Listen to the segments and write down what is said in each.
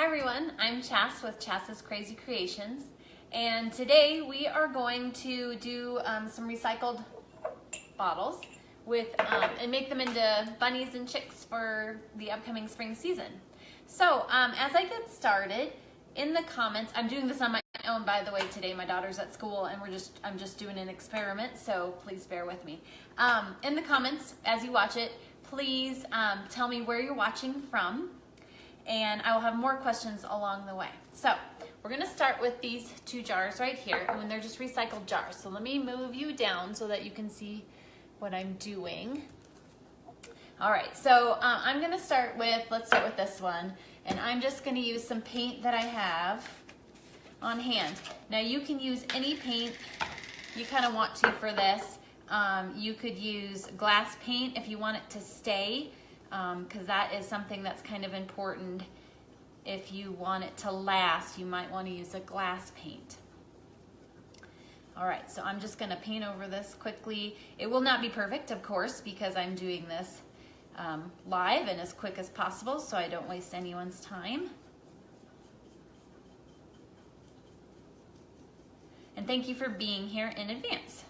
Hi everyone, I'm Chas with Chas's Crazy Creations, and today we are going to do some recycled bottles with and make them into bunnies and chicks for the upcoming spring season. So as I get started, in the comments, I'm doing this on my own, by the way. Today my daughter's at school and I'm just doing an experiment, so please bear with me. In the comments as you watch it, please tell me where you're watching from, and I will have more questions along the way. So we're gonna start with these two jars right here, and they're just recycled jars. So let me move you down so that you can see what I'm doing. All right, so I'm gonna start with, let's start with this one, and I'm just gonna use some paint that I have on hand. Now you can use any paint you kind of want to for this. You could use glass paint if you want it to stay, because that is something that's kind of important. If you want it to last, you might want to use a glass paint. All right, so I'm just gonna paint over this quickly. It will not be perfect, of course, because I'm doing this live and as quick as possible so I don't waste anyone's time. And thank you for being here in advance.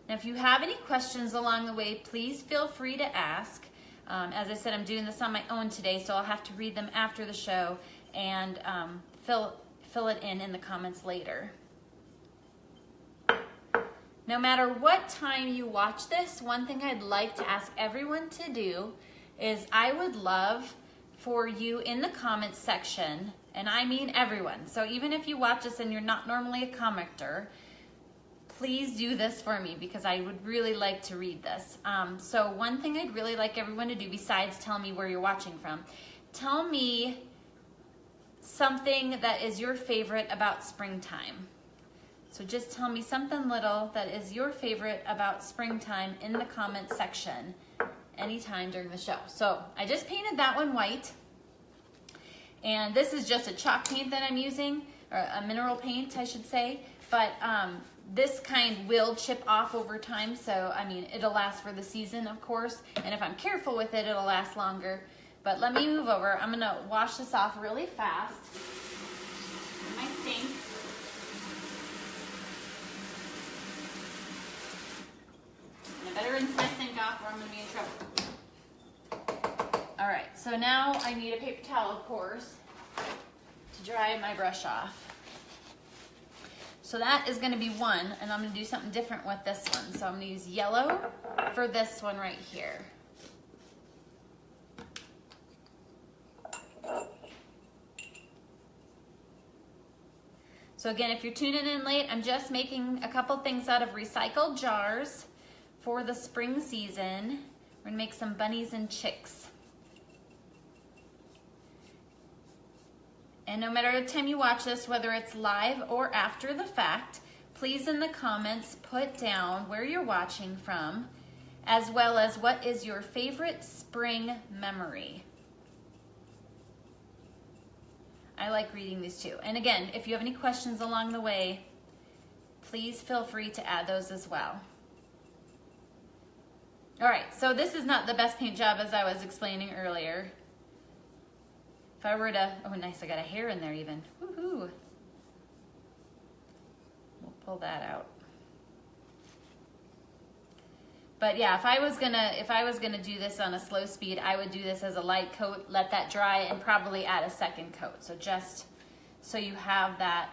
Now, if you have any questions along the way, please feel free to ask. As I said, I'm doing this on my own today, so I'll have to read them after the show and fill it in the comments later. No matter what time you watch this, one thing I'd like to ask everyone to do is I would love for you in the comments section, and I mean everyone, so even if you watch this and you're not normally a commenter, please do this for me because I would really like to read this. So one thing I'd really like everyone to do, besides tell me where you're watching from, tell me something that is your favorite about springtime. So just tell me something little that is your favorite about springtime in the comments section anytime during the show. So I just painted that one white, and this is just a chalk paint that I'm using, or a mineral paint I should say, but this kind will chip off over time, so I mean it'll last for the season, of course, and if I'm careful with it, it'll last longer. But let me move over. I'm gonna wash this off really fast in my sink. And I better rinse my sink off or I'm gonna be in trouble. All right, so now I need a paper towel, of course, to dry my brush off. So that is gonna be one, and I'm gonna do something different with this one. So I'm gonna use yellow for this one right here. So again, if you're tuning in late, I'm just making a couple things out of recycled jars for the spring season. We're gonna make some bunnies and chicks. And no matter the time you watch this, whether it's live or after the fact, please in the comments put down where you're watching from, as well as what is your favorite spring memory. I like reading these too. And again, if you have any questions along the way, please feel free to add those as well. All right, so this is not the best paint job as I was explaining earlier. If I were to, oh nice, I got a hair in there even. Woohoo! We'll pull that out. But yeah, if I was gonna do this on a slow speed, I would do this as a light coat, let that dry, and probably add a second coat. So just so you have that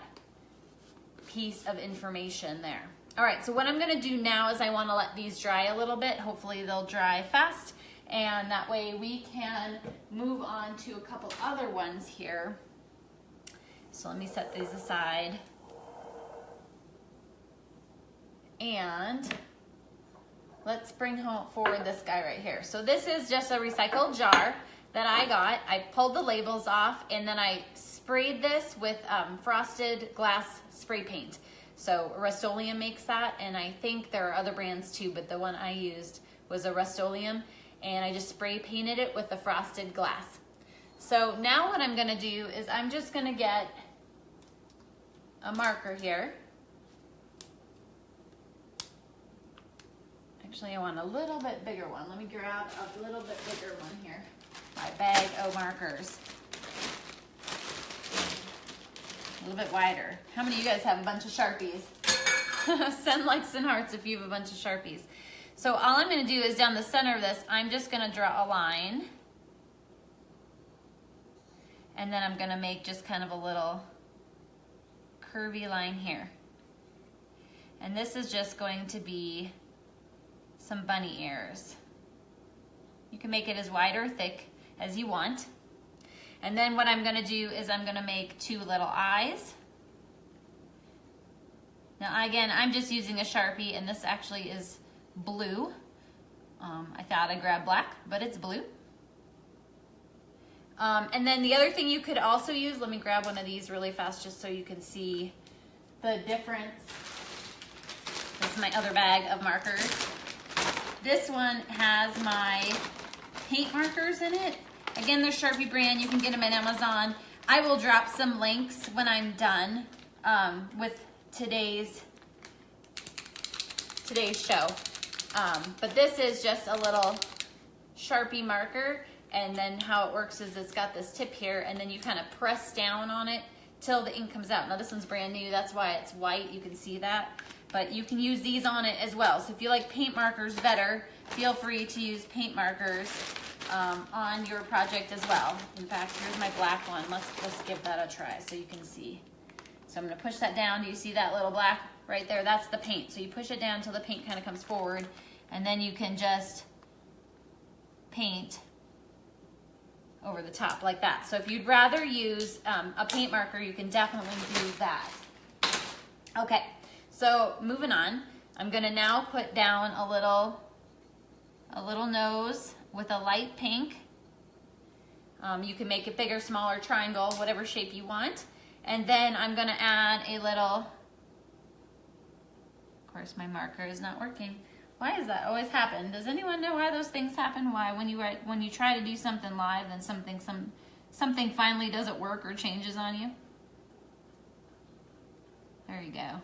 piece of information there. All right, so what I'm gonna do now is I wanna let these dry a little bit. Hopefully they'll dry fast, and that way we can move on to a couple other ones here. So let me set these aside. And let's bring forward this guy right here. So this is just a recycled jar that I got. I pulled the labels off and then I sprayed this with frosted glass spray paint. So Rust-Oleum makes that, and I think there are other brands too, but the one I used was a Rust-Oleum, and I just spray painted it with the frosted glass. So now what I'm gonna do is I'm just gonna get a marker here. Actually, I want a little bit bigger one. Let me grab a little bit bigger one here. my bag of markers. A little bit wider. How many of you guys have a bunch of Sharpies? Send likes and hearts if you have a bunch of Sharpies. So all I'm going to do is down the center of this, I'm just going to draw a line. And then I'm going to make just kind of a little curvy line here. And this is just going to be some bunny ears. You can make it as wide or thick as you want. And then what I'm going to do is I'm going to make 2 little eyes. Now again, I'm just using a Sharpie, and this actually is blue. I thought I'd grab black, but it's blue. And then the other thing you could also use, let me grab one of these really fast just so you can see the difference. This is my other bag of markers. This one has my paint markers in it. Again, they're Sharpie brand. You can get them at Amazon. I will drop some links when I'm done with today's show. But this is just a little Sharpie marker, and then how it works is it's got this tip here, and then you kind of press down on it till the ink comes out. Now this one's brand new, that's why it's white, you can see that. But you can use these on it as well. So if you like paint markers better, feel free to use paint markers on your project as well. In fact, here's my black one. Let's give that a try so you can see. So I'm gonna push that down. Do you see that little black right there? That's the paint. So you push it down until the paint kind of comes forward, and then you can just paint over the top like that. So if you'd rather use a paint marker, you can definitely do that. Okay, so moving on, I'm gonna now put down a little nose with a light pink. You can make it bigger, smaller, triangle, whatever shape you want. And then I'm gonna add a little, of course my marker is not working. Why does that always happen? Does anyone know why those things happen? Why when you try to do something live, then something finally doesn't work or changes on you? There you go.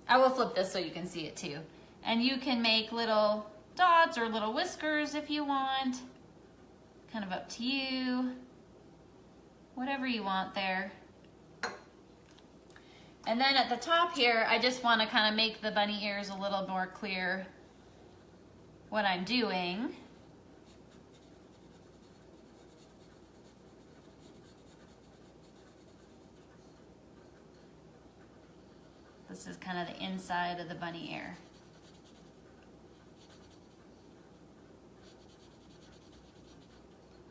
I will flip this so you can see it too. And you can make little dots or little whiskers if you want. Kind of up to you. Whatever you want there. And then at the top here, I just want to kind of make the bunny ears a little more clear what I'm doing. This is kind of the inside of the bunny ear.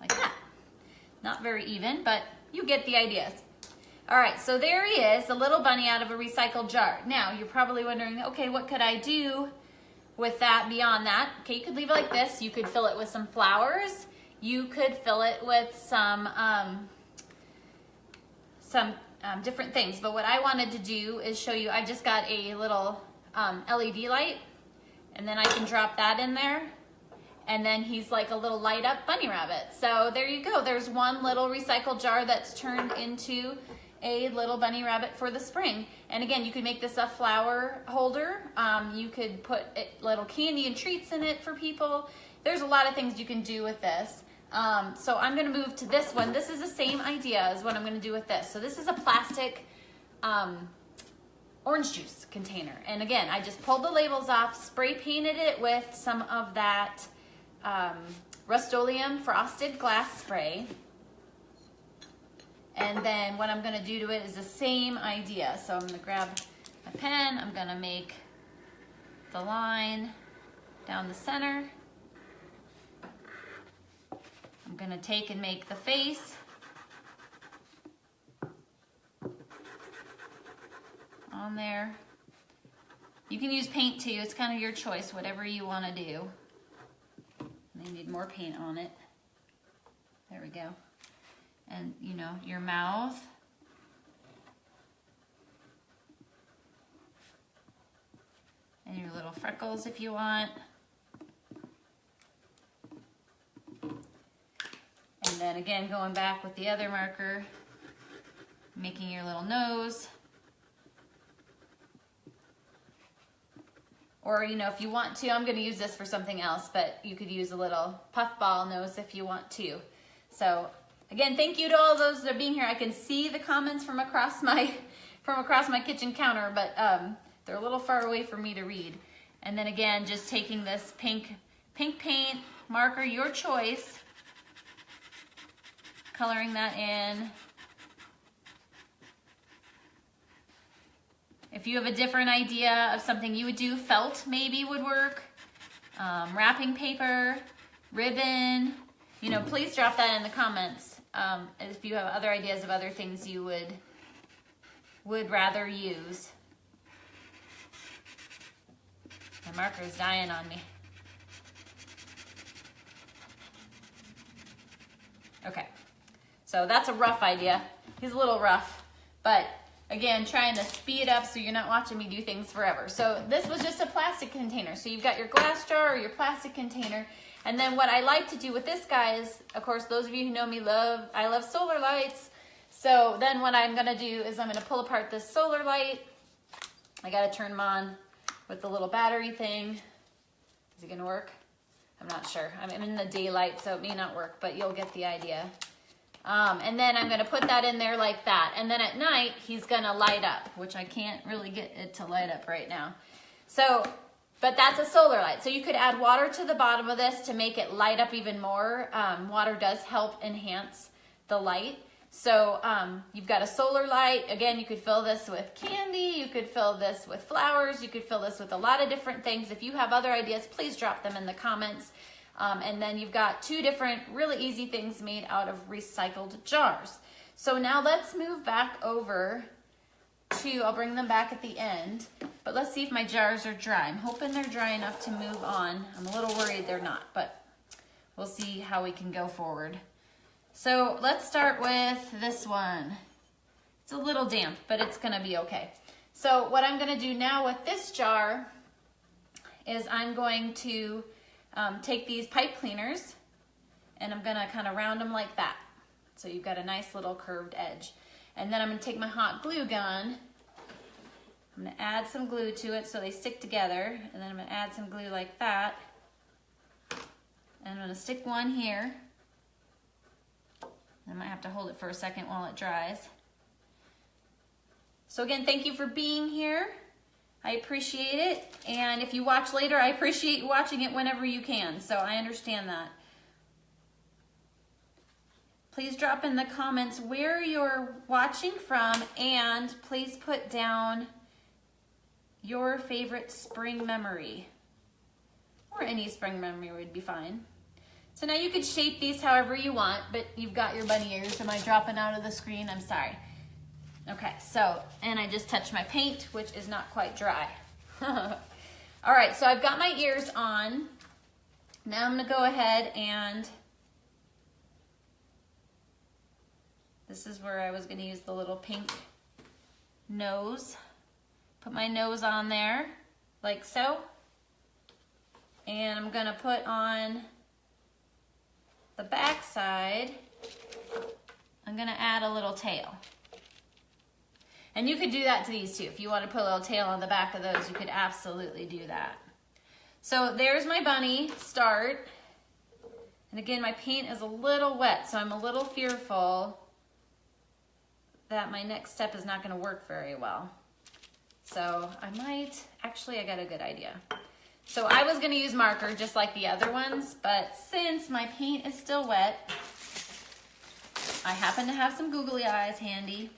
Like that. Not very even, but you get the idea. All right, so there he is, a little bunny out of a recycled jar. Now, you're probably wondering, okay, what could I do with that beyond that? Okay, you could leave it like this. You could fill it with some flowers. You could fill it with some different things. But what I wanted to do is show you, I just got a little LED light, and then I can drop that in there. And then he's like a little light up bunny rabbit. So there you go. There's one little recycled jar that's turned into a little bunny rabbit for the spring. And again, you could make this a flower holder. You could put little candy and treats in it for people. There's a lot of things you can do with this. So I'm gonna move to this one. This is the same idea as what I'm gonna do with this. So this is a plastic orange juice container. And again, I just pulled the labels off, spray painted it with some of that Rust-Oleum frosted glass spray. And then what I'm going to do to it is the same idea. So I'm going to grab my pen, I'm going to make the line down the center. I'm going to take and make the face. On there. You can use paint too, it's kind of your choice, whatever you want to do. They need more paint on it. There we go. And you know, your mouth. And your little freckles if you want. And then again, going back with the other marker, making your little nose. Or, you know, if you want to, I'm going to use this for something else, but you could use a little puffball nose if you want to. So again, thank you to all those that are being here. I can see the comments from across my kitchen counter, but they're a little far away for me to read. And then again, just taking this pink paint marker, your choice, coloring that in. If you have a different idea of something you would do, felt maybe would work, wrapping paper, ribbon, you know, please drop that in the comments if you have other ideas of other things you would rather use. My marker is dying on me. Okay, so that's a rough idea. He's a little rough, but again, trying to speed up so you're not watching me do things forever. So this was just a plastic container. So you've got your glass jar or your plastic container. And then what I like to do with this guy is, of course, those of you who know me I love solar lights. So then what I'm gonna do is I'm gonna pull apart this solar light. I gotta turn them on with the little battery thing. Is it gonna work? I'm not sure. I'm in the daylight, so it may not work, but you'll get the idea. And then I'm gonna put that in there like that. And then at night, he's gonna light up, which I can't really get it to light up right now. So, but that's a solar light. So you could add water to the bottom of this to make it light up even more. Water does help enhance the light. So you've got a solar light. Again, you could fill this with candy. You could fill this with flowers. You could fill this with a lot of different things. If you have other ideas, please drop them in the comments. And then you've got two different really easy things made out of recycled jars. So now let's move back over to, I'll bring them back at the end, but let's see if my jars are dry. I'm hoping they're dry enough to move on. I'm a little worried they're not, but we'll see how we can go forward. So let's start with this one. It's a little damp, but it's gonna be okay. So what I'm gonna do now with this jar is I'm going to take these pipe cleaners and I'm gonna kind of round them like that. So you've got a nice little curved edge. And then I'm gonna take my hot glue gun. I'm gonna add some glue to it so they stick together. And then I'm gonna add some glue like that. And I'm gonna stick one here. I might have to hold it for a second while it dries. So again, thank you for being here. I appreciate it. And if you watch later, I appreciate you watching it whenever you can. So I understand that. Please drop in the comments where you're watching from, and please put down your favorite spring memory, or any spring memory would be fine. So now you could shape these however you want, but you've got your bunny ears. Am I dropping out of the screen? I'm sorry. Okay, so, and I just touched my paint, which is not quite dry. All right, so I've got my ears on. Now I'm gonna go ahead and, this is where I was gonna use the little pink nose. Put my nose on there, like so. And I'm gonna put on the back side, I'm gonna add a little tail. And you could do that to these too. If you want to put a little tail on the back of those, you could absolutely do that. So there's my bunny start. And again, my paint is a little wet, so I'm a little fearful that my next step is not gonna work very well. So I might, actually I got a good idea. So I was gonna use marker just like the other ones, but since my paint is still wet, I happen to have some googly eyes handy.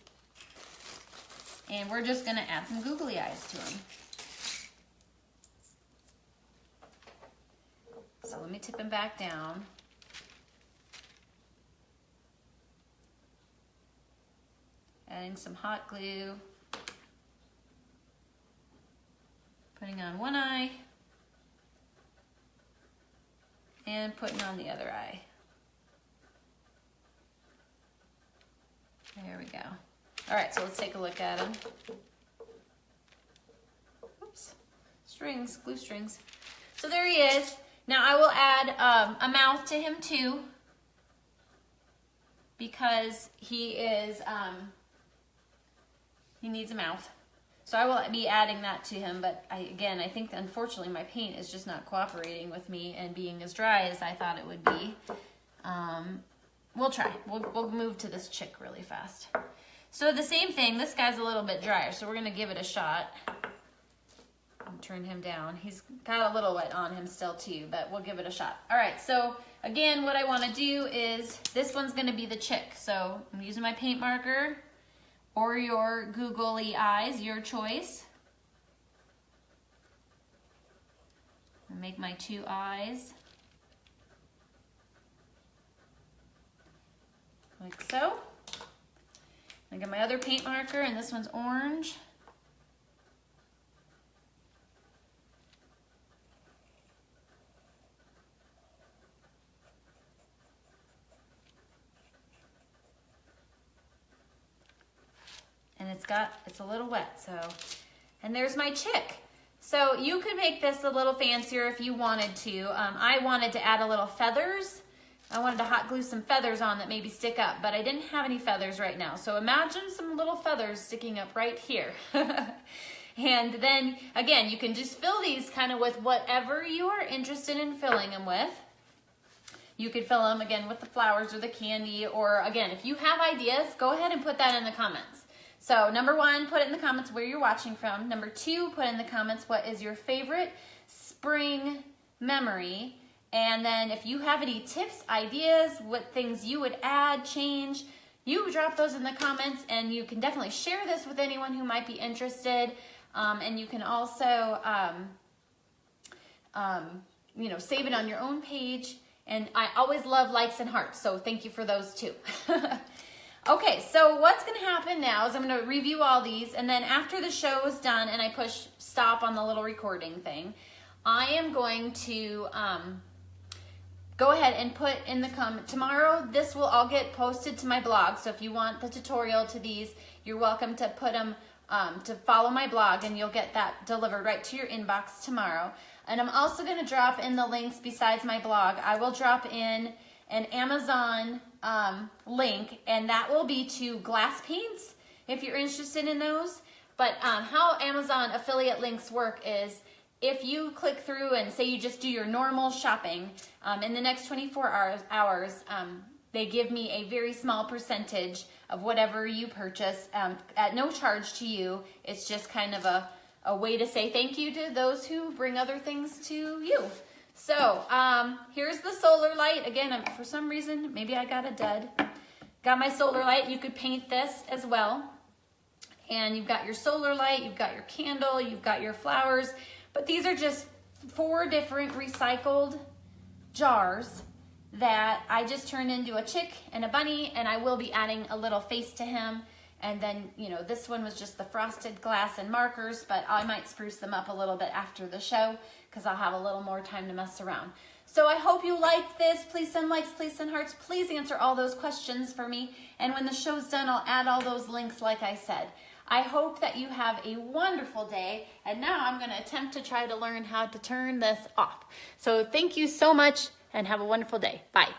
And we're just gonna add some googly eyes to them. So let me tip them back down. Adding some hot glue. Putting on one eye. And putting on the other eye. There we go. All right, so let's take a look at them. Oops, strings, glue strings. So there he is. Now I will add a mouth to him too, because he is, he needs a mouth. So I will be adding that to him, but again, I think unfortunately my paint is just not cooperating with me and being as dry as I thought it would be. We'll try. We'll move to this chick really fast. So the same thing, this guy's a little bit drier, so we're gonna give it a shot. I'll turn him down. He's got a little wet on him still too, but we'll give it a shot. All right, so again, what I wanna do is, this one's gonna be the chick. So I'm using my paint marker or your googly eyes, your choice. I'll make my 2 eyes. Like so. I got my other paint marker, and this one's orange. And it's a little wet, so. And there's my chick. So you could make this a little fancier if you wanted to. I wanted to add a little feathers. I wanted to hot glue some feathers on that maybe stick up, but I didn't have any feathers right now. So imagine some little feathers sticking up right here. And then, again, you can just fill these kind of with whatever you are interested in filling them with. You could fill them, again, with the flowers or the candy, or again, if you have ideas, go ahead and put that in the comments. So number 1, put it in the comments where you're watching from. Number 2, put in the comments what is your favorite spring memory. And then if you have any tips, ideas, what things you would add, change, you drop those in the comments, and you can definitely share this with anyone who might be interested. And you can also, you know, save it on your own page. And I always love likes and hearts, so thank you for those too. Okay, so what's gonna happen now is I'm gonna review all these, and then after the show is done and I push stop on the little recording thing, I am going to go ahead and put in the comment. Tomorrow, this will all get posted to my blog, so if you want the tutorial to these, you're welcome to put them, to follow my blog, and you'll get that delivered right to your inbox tomorrow. And I'm also gonna drop in the links besides my blog. I will drop in an Amazon link, and that will be to glass paints if you're interested in those. But how Amazon affiliate links work is, if you click through and say you just do your normal shopping, in the next 24 hours, they give me a very small percentage of whatever you purchase at no charge to you. It's just kind of a way to say thank you to those who bring other things to you. So here's the solar light. Again, for some reason, maybe I got a dud. Got my solar light. You could paint this as well. And you've got your solar light, you've got your candle, you've got your flowers. But these are just 4 different recycled jars that I just turned into a chick and a bunny, and I will be adding a little face to him. And then, you know, this one was just the frosted glass and markers, but I might spruce them up a little bit after the show because I'll have a little more time to mess around. So I hope you liked this. Please send likes, please send hearts. Please answer all those questions for me. And when the show's done, I'll add all those links like I said. I hope that you have a wonderful day. And now I'm going to attempt to try to learn how to turn this off. So thank you so much and have a wonderful day. Bye.